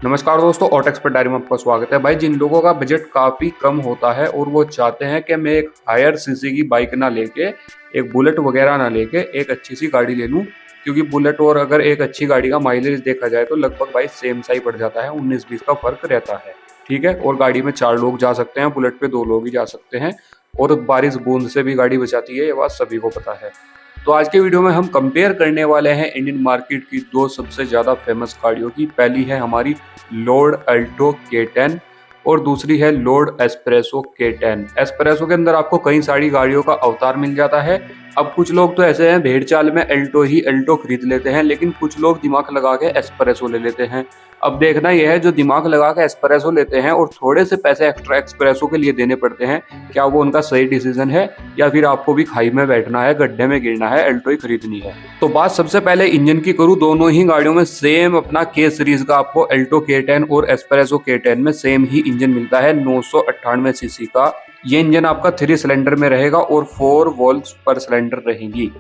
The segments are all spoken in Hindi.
नमस्कार दोस्तों, ऑटो एक्सपर्ट डायरी में आपका स्वागत है। भाई, जिन लोगों का बजट काफ़ी कम होता है और वो चाहते हैं कि मैं एक हायर सीसी की बाइक ना लेके, एक बुलेट वगैरह ना लेके एक अच्छी सी गाड़ी ले लूँ, क्योंकि बुलेट और अगर एक अच्छी गाड़ी का माइलेज देखा जाए तो लगभग भाई सेम सा ही पड़ जाता है, 19-20 का फर्क रहता है। ठीक है, और गाड़ी में 4 लोग जा सकते हैं, बुलेट पे 2 लोग ही जा सकते हैं, और बारिश बूंद से भी गाड़ी बचाती है, ये बात सभी को पता है। तो आज के वीडियो में हम कंपेयर करने वाले हैं इंडियन मार्केट की 2 सबसे ज़्यादा फेमस गाड़ियों की। पहली है हमारी लोर्ड अल्टो K10 और दूसरी है लोर्ड एस्प्रेसो K10। एस्प्रेसो के अंदर आपको कई सारी गाड़ियों का अवतार मिल जाता है। अब कुछ लोग तो ऐसे हैं, भेड़ चाल में अल्टो खरीद लेते हैं, लेकिन कुछ लोग दिमाग लगा के एस्प्रेसो ले लेते हैं। अब देखना यह है, जो दिमाग लगा के एस्प्रेसो लेते हैं और थोड़े से पैसे एक्स्ट्रा एस्प्रेसो के लिए देने पड़ते हैं, क्या वो उनका सही डिसीजन है या फिर आपको भी खाई में बैठना है, गड्ढे में गिरना है, अल्टो ही खरीदनी है। तो बात सबसे पहले इंजन की करूँ, दोनों ही गाड़ियों में सेम अपना K सीरीज का आपको अल्टो K10 और एस्प्रेसो K10 में सेम ही इंजन मिलता है। 998 सीसी का ये इंजन आपका 3 सिलेंडर में रहेगा और 4 वॉल्व्स पर सिलेंडर रहेंगी।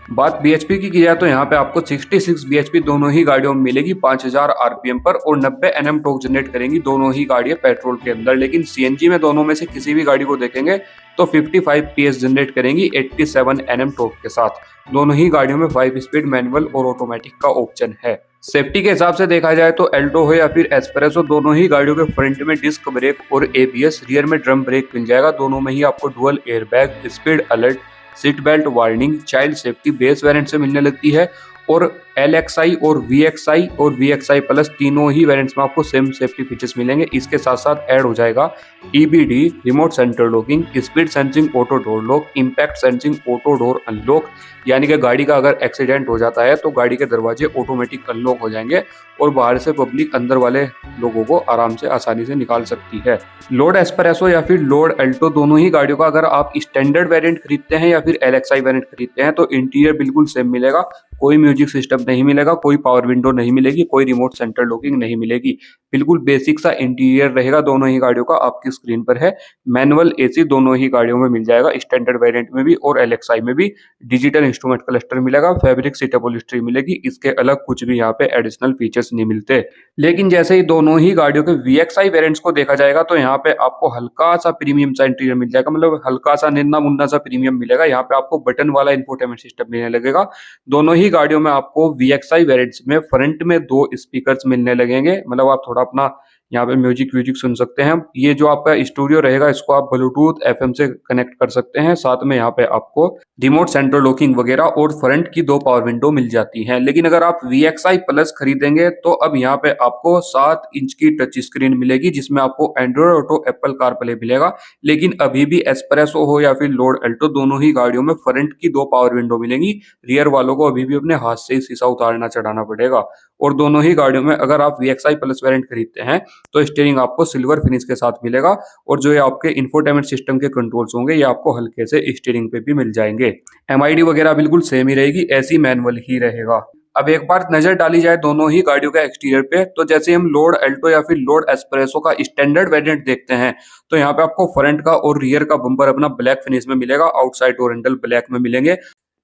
बात बीएचपी की जाए तो यहाँ पे आपको 66 बीएचपी दोनों ही गाड़ियों में मिलेगी 5000 आरपीएम पर, और 90 एनएम टॉर्क जनरेट करेंगी दोनों ही गाड़ियां पेट्रोल के अंदर। लेकिन सीएनजी में दोनों में से किसी भी गाड़ी को देखेंगे तो 55 पीएस जनरेट करेंगी 87 एनएम टॉर्क के साथ। दोनों ही गाड़ियों में 5 स्पीड मैनुअल और ऑटोमेटिक का ऑप्शन है। सेफ्टी के हिसाब से देखा जाए तो अल्टो हो या फिर एस्प्रेसो, दोनों ही गाड़ियों के फ्रंट में डिस्क ब्रेक और एबीएस, रियर में ड्रम ब्रेक मिल जाएगा। दोनों में ही आपको dual airbag, speed alert, seat belt warning, child safety base variant से मिलने लगती है। और LXI और VXI प्लस तीनों ही वेरिएंट्स में आपको सेम सेफ्टी फीचर्स मिलेंगे। इसके साथ साथ ऐड हो जाएगा EBD, remote centre locking, speed sensing auto door lock, impact sensing auto door unlock, यानी कि गाड़ी का अगर एक्सीडेंट हो जाता है तो गाड़ी के दरवाजे ऑटोमेटिक अनलॉक हो जाएंगे और बाहर से पब्लिक अंदर वाले लोगों को आराम से आसानी से निकाल सकती है। लोर्ड एस्प्रेसो या फिर लोर्ड अल्टो, दोनों ही गाड़ियों का अगर आप स्टैंडर्ड वेरिएंट खरीदते हैं या फिर LXI वेरिएंट खरीदते हैं तो इंटीरियर बिल्कुल सेम मिलेगा। कोई म्यूजिक सिस्टम नहीं मिलेगा, कोई पावर विंडो नहीं मिलेगी, कोई रिमोट सेंटर लॉकिंग नहीं मिलेगी। बिल्कुल बेसिक सा इंटीरियर रहेगा दोनों ही गाड़ियों का, आपकी स्क्रीन पर है। मैनुअल एसी दोनों ही गाड़ियों में मिल जाएगा, स्टैंडर्ड वेरिएंट में भी और LXI में भी। डिजिटल इंस्ट्रूमेंट क्लस्टर मिलेगा, फैब्रिक सीट अपहोल्स्ट्री मिलेगी। इसके अलग कुछ भी यहाँ पे एडिशनल फीचर्स नहीं मिलते। लेकिन जैसे ही दोनों ही गाड़ियों के VXI वेरिएंट्स को देखा जाएगा तो यहाँ पे आपको हल्का सा प्रीमियम सा इंटीरियर मिल जाएगा, मतलब हल्का सा निन्ना मुन्ना सा प्रीमियम मिलेगा। यहाँ पे आपको बटन वाला इंफोटेनमेंट सिस्टम मिलने लगेगा। दोनों ही गाड़ियों में आपको VXI वेरिएंट्स में फ्रंट में 2 स्पीकर्स मिलने लगेंगे, मतलब आप थोड़ा अपना यहाँ पे म्यूजिक व्यूजिक सुन सकते हैं। ये जो आपका स्टूडियो रहेगा इसको आप ब्लूटूथ FM से कनेक्ट कर सकते हैं। साथ में यहाँ पे आपको रिमोट सेंटर लॉकिंग वगैरह और फ्रंट की 2 पावर विंडो मिल जाती हैं। लेकिन अगर आप VXI प्लस खरीदेंगे तो अब यहाँ पे आपको 7 इंच की टच स्क्रीन मिलेगी, जिसमें आपको एंड्रॉइड ऑटो, एप्पल कारप्ले मिलेगा। लेकिन अभी भी एस्प्रेसो हो या फिर लोर्ड अल्टो, दोनों ही गाड़ियों में फ्रंट की 2 पावर विंडो मिलेंगी। रियर वालों को अभी भी अपने हाथ से ही शीशा उतारना चढ़ाना पड़ेगा। और दोनों ही गाड़ियों में अगर आप VXI प्लस वेरिएंट खरीदते हैं तो स्टीयरिंग आपको सिल्वर फिनिश के साथ मिलेगा, और जो ये आपके इंफोटेनमेंट सिस्टम के कंट्रोल्स होंगे ये आपको हल्के से स्टीयरिंग पे भी मिल जाएंगे। MID वगैरह बिल्कुल सेम ही रहेगी, ऐसी मैनुअल ही रहेगा। अब एक बार नजर डाली जाए दोनों ही गाड़ियों का एक्सटीरियर पे, तो जैसे हम लोर्ड अल्टो या फिर लोर्ड एस्प्रेसो का स्टैंडर्ड वेरिएंट देखते हैं तो यहाँ पे आपको फ्रंट का और रियर का बम्पर अपना ब्लैक फिनिश में मिलेगा, आउटसाइड डोर हैंडल ब्लैक में मिलेंगे।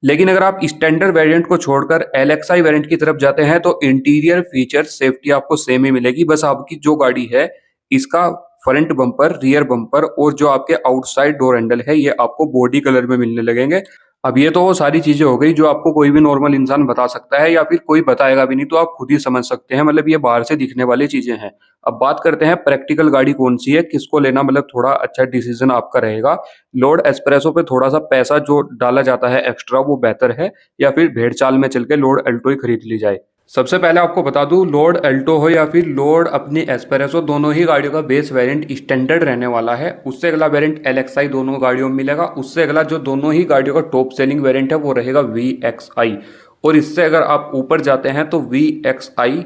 लेकिन अगर आप स्टैंडर्ड वेरिएंट को छोड़कर LXI वेरिएंट की तरफ जाते हैं तो इंटीरियर फीचर सेफ्टी आपको सेम ही मिलेगी। बस आपकी जो गाड़ी है इसका फ्रंट बम्पर, रियर बम्पर और जो आपके आउटसाइड डोर हैंडल है ये आपको बॉडी कलर में मिलने लगेंगे। अब ये तो वो सारी चीजें हो गई जो आपको कोई भी नॉर्मल इंसान बता सकता है या फिर कोई बताएगा भी नहीं, तो आप खुद ही समझ सकते हैं, मतलब ये बाहर से दिखने वाली चीजें हैं। अब बात करते हैं प्रैक्टिकल गाड़ी कौन सी है, किसको लेना, मतलब थोड़ा अच्छा डिसीजन आपका रहेगा। लोर्ड एस्प्रेसो पे थोड़ा सा पैसा जो डाला जाता है एक्स्ट्रा वो बेहतर है, या फिर भेड़ चाल में चल के लोर्ड अल्टो ही खरीद ली जाए। सबसे पहले आपको बता दूं, लोर्ड अल्टो हो या फिर लोर्ड अपनी एस्प्रेसो, दोनों ही गाड़ियों का बेस वेरिएंट स्टैंडर्ड रहने वाला है। उससे अगला वेरिएंट LXI दोनों गाड़ियों में मिलेगा। उससे अगला जो दोनों ही गाड़ियों का टॉप सेलिंग वेरिएंट है वो रहेगा VXI, और इससे अगर आप ऊपर जाते हैं तो VXI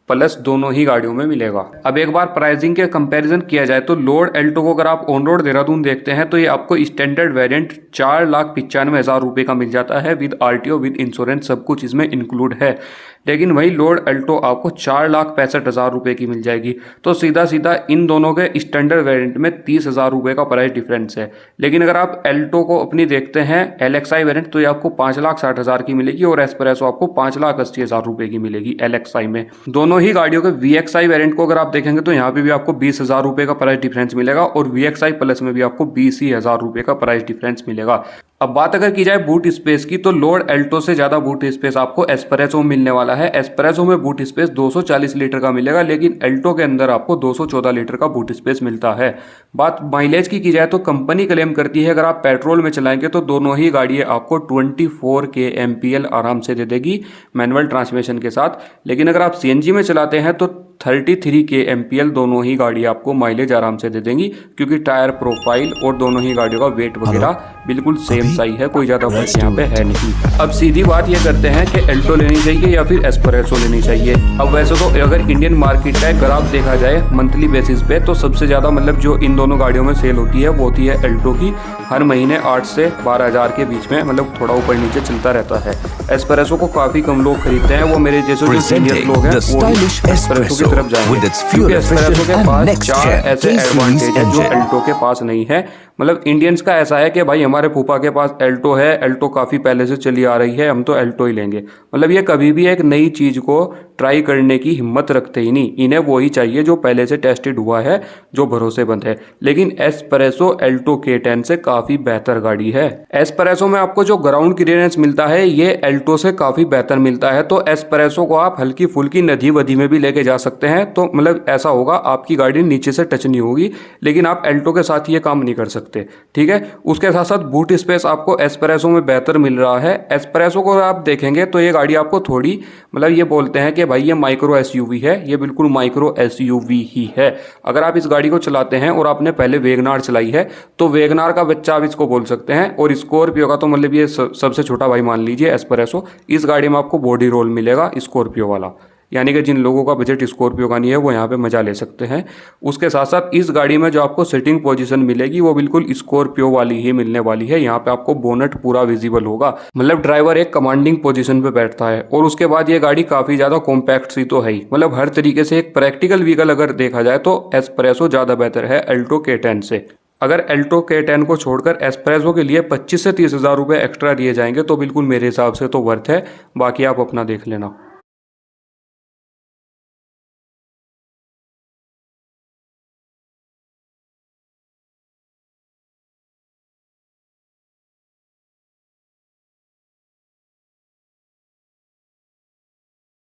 प्लस दोनों ही गाड़ियों में मिलेगा। अब एक बार प्राइसिंग के कंपैरिजन किया जाए तो लोर्ड अल्टो को अगर आप ऑन रोड देहरादून देखते हैं तो ये आपको स्टैंडर्ड वेरिएंट 4,95,000 रुपये का मिल जाता है, विद RTO, विद इंश्योरेंस, सब कुछ इसमें इंक्लूड है। लेकिन वही लोड अल्टो आपको 4,65,000 रुपये की मिल जाएगी। तो सीधा सीधा इन दोनों के स्टैंडर्ड वेरिएंट में 30,000 रुपये का प्राइस डिफरेंस है। लेकिन अगर आप अल्टो को अपनी देखते हैं LXI वेरिएंट, तो ये आपको 5,60,000 की मिलेगी और एस्प्रेसो आपको 5,80,000 रुपये की मिलेगी LXI में। दोनों ही गाड़ियों के VXI वेरिएंट को अगर आप देखेंगे तो यहाँ पे भी आपको 20,000 रुपये का प्राइस डिफरेंस मिलेगा और VXI प्लस में भी आपको 20,000 रुपये का प्राइस डिफरेंस मिलेगा। अब बात अगर की जाए बूट स्पेस की, तो लोड अल्टो से ज़्यादा बूट स्पेस आपको एस्प्रेसो में मिलने वाला है। एस्प्रेसो में बूट स्पेस 240 लीटर का मिलेगा, लेकिन अल्टो के अंदर आपको 214 लीटर का बूट स्पेस मिलता है। बात माइलेज की जाए तो कंपनी क्लेम करती है अगर आप पेट्रोल में चलाएंगे तो दोनों ही गाड़ियाँ आपको 24 kmpl आराम से दे देगी मैनुअल ट्रांसमिशन के साथ। लेकिन अगर आप CNG में चलाते हैं तो 33 kmpl दोनों ही गाड़ी आपको माइलेज आराम से दे देंगी, क्योंकि टायर प्रोफाइल और दोनों ही गाड़ियों का वेट वगैरह बिल्कुल सेम साई है, कोई ज़्यादा फर्क यहाँ पे है नहीं। अब सीधी बात ये करते हैं कि अल्टो लेनी चाहिए या फिर एस्प्रेसो लेनी चाहिए। अब वैसे तो अगर इंडियन मार्केट का ग्राफ देखा जाए मंथली बेसिस पे, तो सबसे ज़्यादा मतलब जो इन दोनों गाड़ियों में सेल होती है वो होती है अल्टो की। हर महीने 8 से 12,000 के बीच में, मतलब थोड़ा ऊपर नीचे चलता रहता है। एस्प्रेसो को काफ़ी कम लोग खरीदते हैं, वो मेरे जैसे जो सीनियर लोग हैं वो एस्प्रेसो की तरफ जाएंगे, क्योंकि एस्प्रेसो के पास 4 ऐसे एडवांटेज हैं जो अल्टो के पास नहीं है। मतलब इंडियंस का ऐसा है कि भाई हमारे फूफा के पास अल्टो है, अल्टो काफ़ी पहले से चली आ रही है, हम तो अल्टो ही लेंगे। मतलब ये कभी भी एक नई चीज़ को ट्राई करने की हिम्मत रखते ही नहीं, इन्हें वही चाहिए जो पहले से टेस्टेड हुआ है, जो भरोसेमंद है। लेकिन एस्प्रेसो अल्टो K10 से काफ़ी बेहतर गाड़ी है। एस्प्रेसो में आपको जो ग्राउंड क्लियरेंस मिलता है ये अल्टो से काफ़ी बेहतर मिलता है। तो एस्प्रेसो को आप हल्की फुल्की नदी वदी में भी लेके जा सकते हैं, तो मतलब ऐसा होगा आपकी गाड़ी नीचे से टच नहीं होगी। लेकिन आप अल्टो के साथ ये काम नहीं कर सकते, ठीक है। उसके साथ साथ बूट स्पेस आपको एस्प्रेसो में बेहतर मिल रहा है। एस्प्रेसो को आप देखेंगे तो ये गाड़ी आपको थोड़ी, मतलब ये बोलते हैं कि भाई ये माइक्रो SUV है, ये बिल्कुल माइक्रो SUV ही है। अगर आप इस गाड़ी को चलाते हैं और आपने पहले वेगनार चलाई है तो वेगनार का बच्चा आप इसको बोल सकते हैं, और स्कॉर्पियो का तो मतलब ये सबसे छोटा भाई मान लीजिए एस्प्रेसो। इस गाड़ी में आपको बॉडी रोल मिलेगा स्कॉर्पियो वाला, यानी कि जिन लोगों का बजट स्कॉर्पियो का नहीं है वो यहाँ पे मजा ले सकते हैं। उसके साथ साथ इस गाड़ी में जो आपको सिटिंग पोजीशन मिलेगी वो बिल्कुल स्कॉर्पियो वाली ही मिलने वाली है। यहाँ पे आपको बोनट पूरा विजिबल होगा, मतलब ड्राइवर एक कमांडिंग पोजीशन पे बैठता है। और उसके बाद ये गाड़ी काफ़ी ज़्यादा कॉम्पैक्ट सी तो है ही, मतलब हर तरीके से एक प्रैक्टिकल व्हीकल अगर देखा जाए तो एस्प्रेसो ज़्यादा बेहतर है अल्टो K10 से। अगर अल्टो K10 को छोड़कर एस्प्रेसो के लिए 25 से 30 हज़ार रुपये एक्स्ट्रा दिए जाएंगे तो बिल्कुल मेरे हिसाब से तो वर्थ है, बाकी आप अपना देख लेना।